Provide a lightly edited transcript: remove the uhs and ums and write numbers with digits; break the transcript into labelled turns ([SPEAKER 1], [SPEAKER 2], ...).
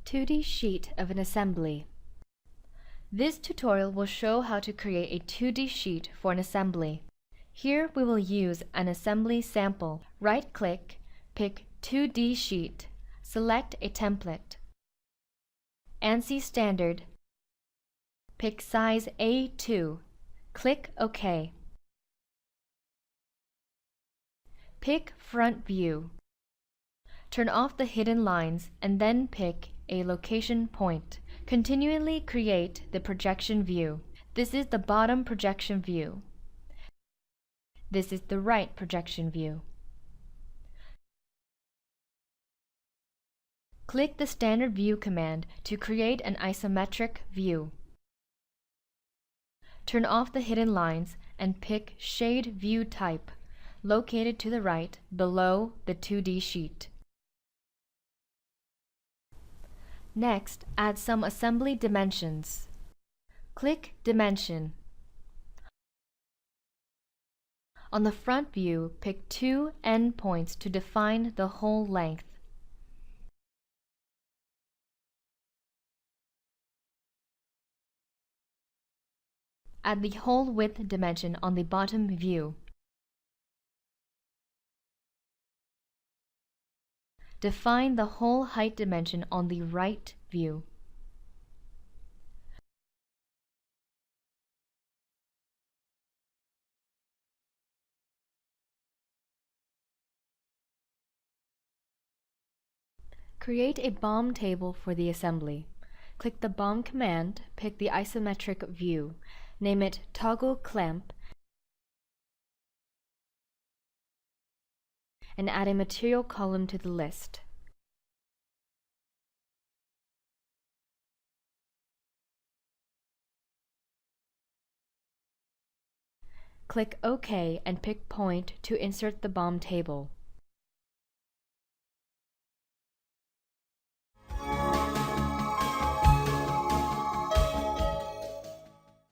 [SPEAKER 1] 2D sheet of an assembly. This tutorial will show how to create a 2D sheet for an assembly. Here we will use an assembly sample. Right-click, pick 2D sheet, select a template. ANSI standard. Pick size A2. Click OK. Pick front view. Turn off the hidden lines and then pick a location point. Continually create the projection view. This is the bottom projection view. This is the right projection view. Click the standard view command to create an isometric view. Turn off the hidden lines and pick shade view type, located to the right below the 2D sheet. Next, add some assembly dimensions. Click Dimension. On the front view, pick two endpoints to define the whole length. Add the whole width dimension on the bottom view. Define the whole height dimension on the right view. Create a BOM table for the assembly. Click the BOM command, pick the isometric view, name it Toggle Clamp, and add a material column to the list. Click OK and pick Point to insert the BOM table.